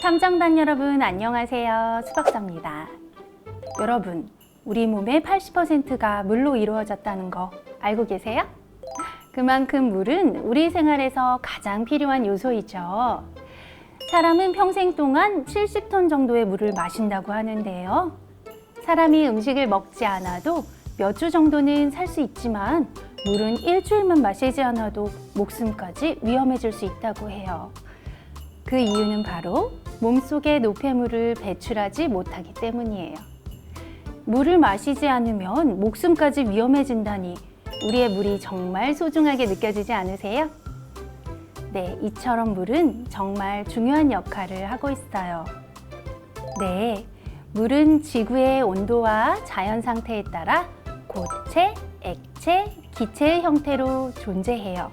탐정단 여러분 안녕하세요. 수박사입니다. 여러분, 우리 몸의 80%가 물로 이루어졌다는 거 알고 계세요? 그만큼 물은 우리 생활에서 가장 필요한 요소이죠. 사람은 평생 동안 70톤 정도의 물을 마신다고 하는데요. 사람이 음식을 먹지 않아도 몇 주 정도는 살 수 있지만 물은 일주일만 마시지 않아도 목숨까지 위험해질 수 있다고 해요. 그 이유는 바로 몸속의 노폐물을 배출하지 못하기 때문이에요. 물을 마시지 않으면 목숨까지 위험해진다니 우리의 물이 정말 소중하게 느껴지지 않으세요? 네, 이처럼 물은 정말 중요한 역할을 하고 있어요. 네, 물은 지구의 온도와 자연 상태에 따라 고체, 액체, 기체의 형태로 존재해요.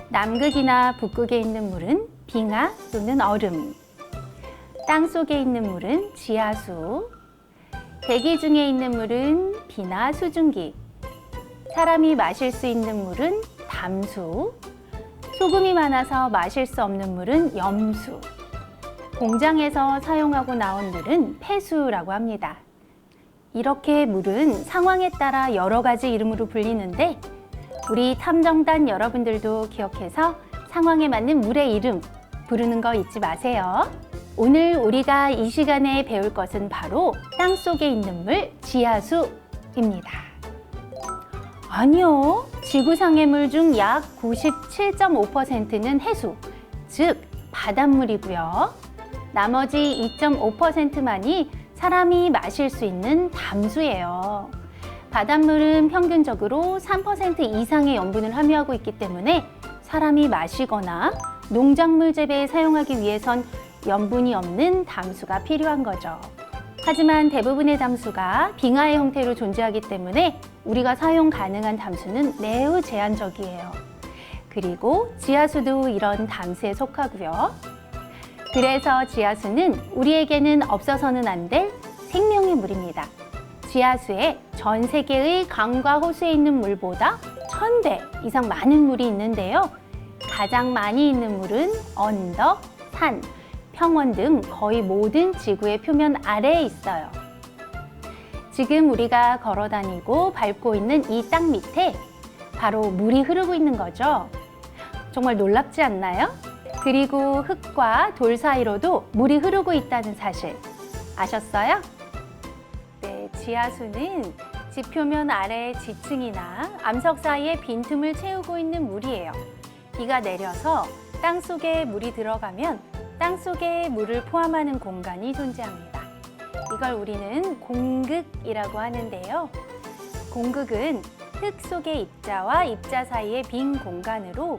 남극이나 북극에 있는 물은 빙하 또는 얼음, 땅 속에 있는 물은 지하수, 대기 중에 있는 물은 비나 수증기, 사람이 마실 수 있는 물은 담수, 소금이 많아서 마실 수 없는 물은 염수, 공장에서 사용하고 나온 물은 폐수라고 합니다. 이렇게 물은 상황에 따라 여러 가지 이름으로 불리는데 우리 탐정단 여러분들도 기억해서 상황에 맞는 물의 이름 부르는 거 잊지 마세요. 오늘 우리가 이 시간에 배울 것은 바로 땅 속에 있는 물, 지하수입니다. 아니요, 지구상의 물 중 약 97.5%는 해수, 즉 바닷물이고요. 나머지 2.5%만이 사람이 마실 수 있는 담수예요. 바닷물은 평균적으로 3% 이상의 염분을 함유하고 있기 때문에 사람이 마시거나 농작물 재배에 사용하기 위해선 염분이 없는 담수가 필요한 거죠. 하지만 대부분의 담수가 빙하의 형태로 존재하기 때문에 우리가 사용 가능한 담수는 매우 제한적이에요. 그리고 지하수도 이런 담수에 속하고요. 그래서 지하수는 우리에게는 없어서는 안 될 생명의 물입니다. 지하수에 전 세계의 강과 호수에 있는 물보다 1000배 이상 많은 물이 있는데요. 가장 많이 있는 물은 언덕, 산, 평원 등 거의 모든 지구의 표면 아래에 있어요. 지금 우리가 걸어 다니고 밟고 있는 이 땅 밑에 바로 물이 흐르고 있는 거죠. 정말 놀랍지 않나요? 그리고 흙과 돌 사이로도 물이 흐르고 있다는 사실 아셨어요? 네, 지하수는 지표면 아래의 지층이나 암석 사이에 빈틈을 채우고 있는 물이에요. 비가 내려서 땅 속에 물이 들어가면 땅 속에 물을 포함하는 공간이 존재합니다. 이걸 우리는 공극이라고 하는데요. 공극은 흙 속의 입자와 입자 사이의 빈 공간으로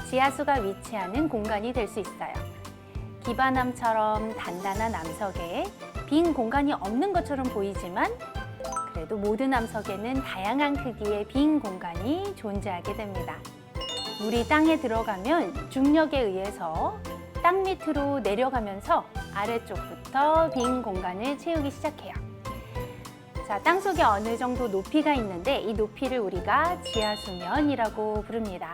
지하수가 위치하는 공간이 될 수 있어요. 기반암처럼 단단한 암석에 빈 공간이 없는 것처럼 보이지만 그래도 모든 암석에는 다양한 크기의 빈 공간이 존재하게 됩니다. 물이 땅에 들어가면 중력에 의해서 땅 밑으로 내려가면서 아래쪽부터 빈 공간을 채우기 시작해요. 자, 땅 속에 어느 정도 높이가 있는데 이 높이를 우리가 지하수면이라고 부릅니다.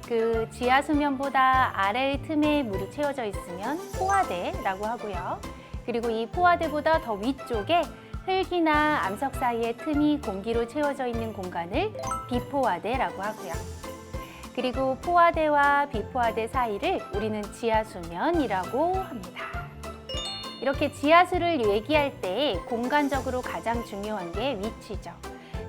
그 지하수면보다 아래의 틈에 물이 채워져 있으면 포화대라고 하고요. 그리고 이 포화대보다 더 위쪽에 흙이나 암석 사이의 틈이 공기로 채워져 있는 공간을 비포화대라고 하고요. 그리고 포화대와 비포화대 사이를 우리는 지하수면이라고 합니다. 이렇게 지하수를 얘기할 때 공간적으로 가장 중요한 게 위치죠.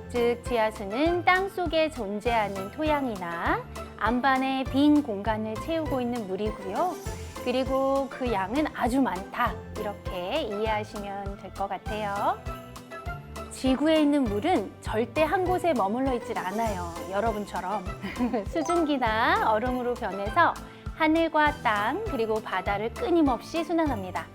즉 지하수는 땅 속에 존재하는 토양이나 안반의 빈 공간을 채우고 있는 물이고요. 그리고 그 양은 아주 많다. 이렇게 이해하시면 될 것 같아요. 지구에 있는 물은 절대 한 곳에 머물러 있질 않아요. 여러분처럼 수증기나 얼음으로 변해서 하늘과 땅 그리고 바다를 끊임없이 순환합니다.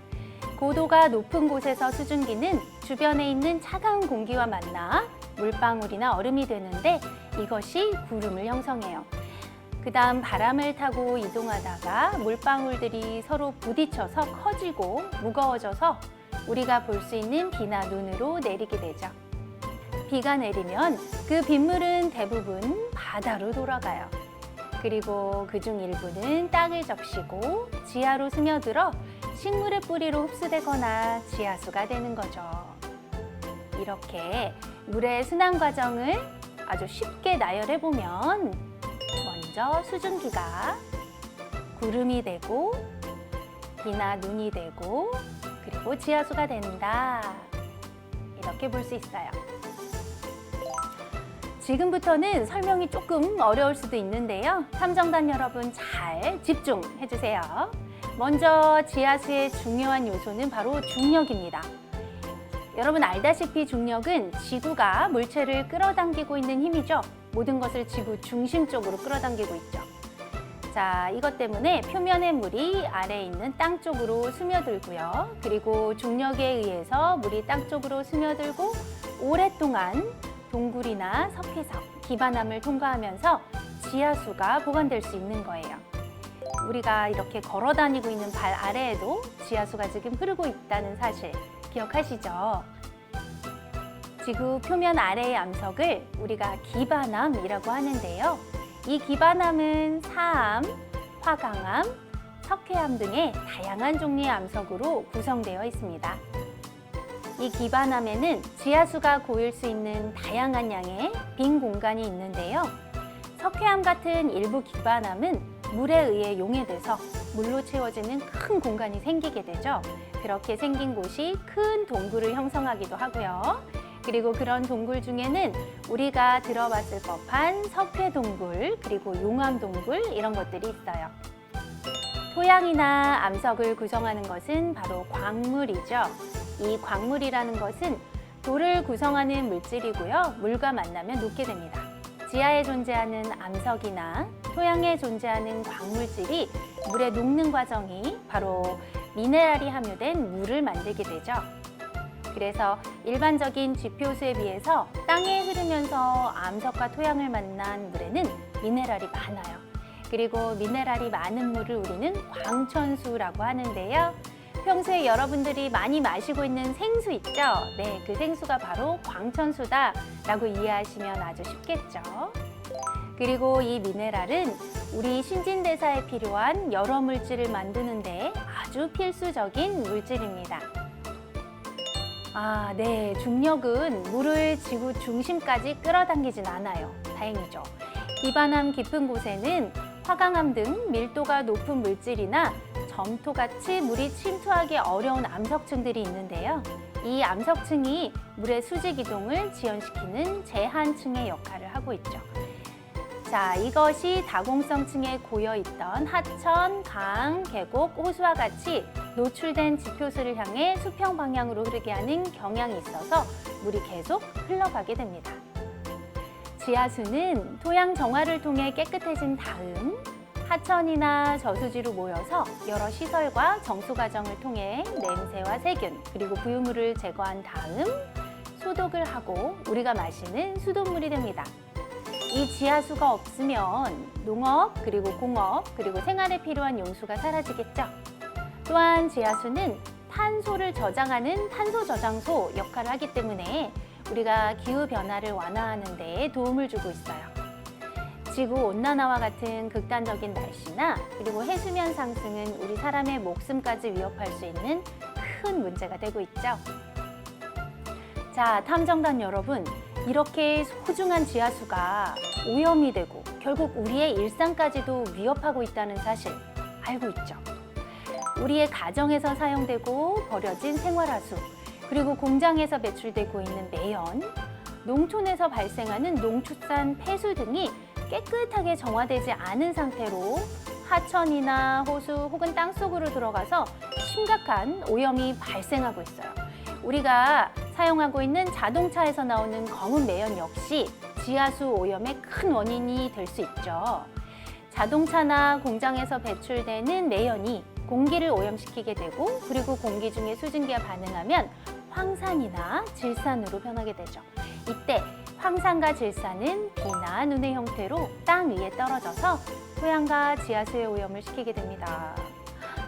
고도가 높은 곳에서 수증기는 주변에 있는 차가운 공기와 만나 물방울이나 얼음이 되는데 이것이 구름을 형성해요. 그 다음 바람을 타고 이동하다가 물방울들이 서로 부딪혀서 커지고 무거워져서 우리가 볼 수 있는 비나 눈으로 내리게 되죠. 비가 내리면 그 빗물은 대부분 바다로 돌아가요. 그리고 그중 일부는 땅을 적시고 지하로 스며들어 식물의 뿌리로 흡수되거나 지하수가 되는 거죠. 이렇게 물의 순환 과정을 아주 쉽게 나열해 보면 먼저 수증기가 구름이 되고 비나 눈이 되고 그리고 지하수가 된다. 이렇게 볼 수 있어요. 지금부터는 설명이 조금 어려울 수도 있는데요. 탐정단 여러분 잘 집중해 주세요. 먼저 지하수의 중요한 요소는 바로 중력입니다. 여러분 알다시피 중력은 지구가 물체를 끌어당기고 있는 힘이죠. 모든 것을 지구 중심 쪽으로 끌어당기고 있죠. 자, 이것 때문에 표면의 물이 아래에 있는 땅 쪽으로 스며들고요. 그리고 중력에 의해서 물이 땅 쪽으로 스며들고 오랫동안 동굴이나 석회석, 기반암을 통과하면서 지하수가 보관될 수 있는 거예요. 우리가 이렇게 걸어 다니고 있는 발 아래에도 지하수가 지금 흐르고 있다는 사실 기억하시죠? 지구 표면 아래의 암석을 우리가 기반암이라고 하는데요. 이 기반암은 사암, 화강암, 석회암 등의 다양한 종류의 암석으로 구성되어 있습니다. 이 기반암에는 지하수가 고일 수 있는 다양한 양의 빈 공간이 있는데요. 석회암 같은 일부 기반암은 물에 의해 용해돼서 물로 채워지는 큰 공간이 생기게 되죠. 그렇게 생긴 곳이 큰 동굴을 형성하기도 하고요. 그리고 그런 동굴 중에는 우리가 들어봤을 법한 석회동굴, 그리고 용암동굴 이런 것들이 있어요. 토양이나 암석을 구성하는 것은 바로 광물이죠. 이 광물이라는 것은 돌을 구성하는 물질이고요. 물과 만나면 녹게 됩니다. 지하에 존재하는 암석이나 토양에 존재하는 광물질이 물에 녹는 과정이 바로 미네랄이 함유된 물을 만들게 되죠. 그래서 일반적인 지표수에 비해서 땅에 흐르면서 암석과 토양을 만난 물에는 미네랄이 많아요. 그리고 미네랄이 많은 물을 우리는 광천수라고 하는데요. 평소에 여러분들이 많이 마시고 있는 생수 있죠? 네, 그 생수가 바로 광천수다라고 이해하시면 아주 쉽겠죠. 그리고 이 미네랄은 우리 신진대사에 필요한 여러 물질을 만드는데 아주 필수적인 물질입니다. 네, 중력은 물을 지구 중심까지 끌어당기진 않아요. 다행이죠. 기반암 깊은 곳에는 화강암 등 밀도가 높은 물질이나 점토같이 물이 침투하기 어려운 암석층들이 있는데요. 이 암석층이 물의 수직 이동을 지연시키는 제한층의 역할을 하고 있죠. 자, 이것이 다공성층에 고여있던 하천, 강, 계곡, 호수와 같이 노출된 지표수를 향해 수평 방향으로 흐르게 하는 경향이 있어서 물이 계속 흘러가게 됩니다. 지하수는 토양 정화를 통해 깨끗해진 다음 하천이나 저수지로 모여서 여러 시설과 정수 과정을 통해 냄새와 세균 그리고 부유물을 제거한 다음 소독을 하고 우리가 마시는 수돗물이 됩니다. 이 지하수가 없으면 농업 그리고 공업 그리고 생활에 필요한 용수가 사라지겠죠. 또한 지하수는 탄소를 저장하는 탄소 저장소 역할을 하기 때문에 우리가 기후 변화를 완화하는 데 도움을 주고 있어요. 지구 온난화와 같은 극단적인 날씨나 그리고 해수면 상승은 우리 사람의 목숨까지 위협할 수 있는 큰 문제가 되고 있죠. 자, 탐정단 여러분, 이렇게 소중한 지하수가 오염이 되고 결국 우리의 일상까지도 위협하고 있다는 사실 알고 있죠? 우리의 가정에서 사용되고 버려진 생활하수, 그리고 공장에서 배출되고 있는 매연, 농촌에서 발생하는 농축산 폐수 등이 깨끗하게 정화되지 않은 상태로 하천이나 호수 혹은 땅속으로 들어가서 심각한 오염이 발생하고 있어요. 우리가 사용하고 있는 자동차에서 나오는 검은 매연 역시 지하수 오염의 큰 원인이 될 수 있죠. 자동차나 공장에서 배출되는 매연이 공기를 오염시키게 되고 그리고 공기 중에 수증기와 반응하면 황산이나 질산으로 변하게 되죠. 이때 황산과 질산은 비나 눈의 형태로 땅 위에 떨어져서 토양과 지하수의 오염을 시키게 됩니다.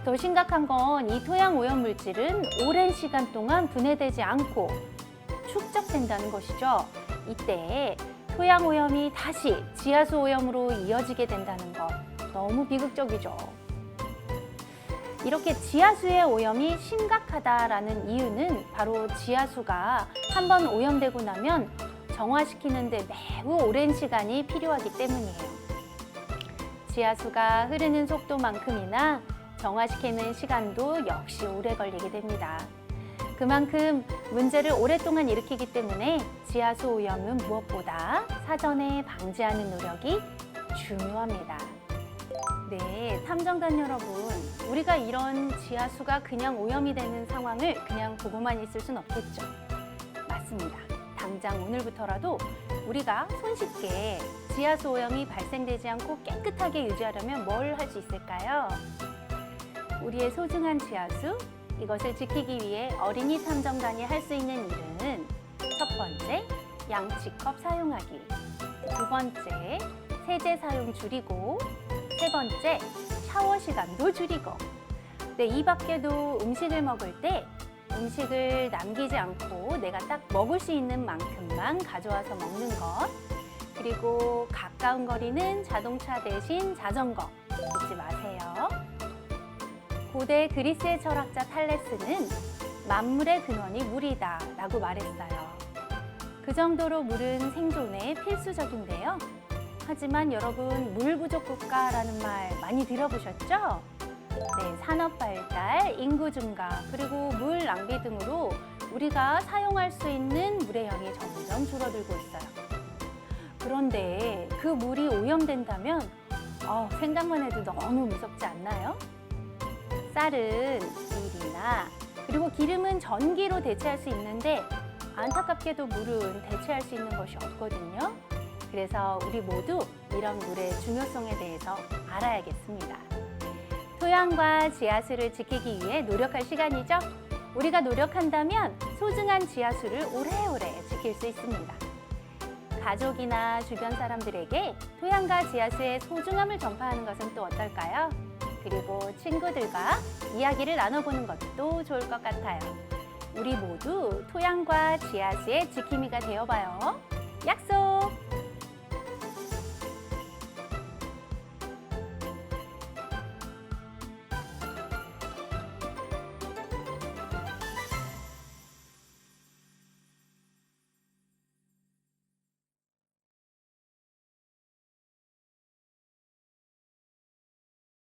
더 심각한 건 이 토양 오염 물질은 오랜 시간 동안 분해되지 않고 축적된다는 것이죠. 이때 토양 오염이 다시 지하수 오염으로 이어지게 된다는 것 너무 비극적이죠. 이렇게 지하수의 오염이 심각하다라는 이유는 바로 지하수가 한번 오염되고 나면 정화시키는데 매우 오랜 시간이 필요하기 때문이에요. 지하수가 흐르는 속도만큼이나 정화시키는 시간도 역시 오래 걸리게 됩니다. 그만큼 문제를 오랫동안 일으키기 때문에 지하수 오염은 무엇보다 사전에 방지하는 노력이 중요합니다. 네, 탐정단 여러분, 우리가 이런 지하수가 그냥 오염이 되는 상황을 그냥 보고만 있을 순 없겠죠. 맞습니다. 당장 오늘부터라도 우리가 손쉽게 지하수 오염이 발생되지 않고 깨끗하게 유지하려면 뭘 할 수 있을까요? 우리의 소중한 지하수, 이것을 지키기 위해 어린이 탐정단이 할 수 있는 일은 첫 번째, 양치컵 사용하기. 두 번째, 세제 사용 줄이고. 세 번째, 샤워 시간도 줄이고. 네, 이 밖에도 음식을 먹을 때 음식을 남기지 않고 내가 딱 먹을 수 있는 만큼만 가져와서 먹는 것. 그리고 가까운 거리는 자동차 대신 자전거 잊지 마세요. 고대 그리스의 철학자 탈레스는 만물의 근원이 물이다 라고 말했어요. 그 정도로 물은 생존에 필수적인데요. 하지만 여러분, 물 부족 국가라는 말 많이 들어보셨죠? 네, 산업 발달, 인구 증가, 그리고 물 낭비 등으로 우리가 사용할 수 있는 물의 양이 점점 줄어들고 있어요. 그런데 그 물이 오염된다면 생각만 해도 너무 무섭지 않나요? 쌀은 밀이나 그리고 기름은 전기로 대체할 수 있는데 안타깝게도 물은 대체할 수 있는 것이 없거든요. 그래서 우리 모두 이런 물의 중요성에 대해서 알아야겠습니다. 토양과 지하수를 지키기 위해 노력할 시간이죠. 우리가 노력한다면 소중한 지하수를 오래오래 지킬 수 있습니다. 가족이나 주변 사람들에게 토양과 지하수의 소중함을 전파하는 것은 또 어떨까요? 그리고 친구들과 이야기를 나눠보는 것도 좋을 것 같아요. 우리 모두 토양과 지하수의 지킴이가 되어봐요. 약속!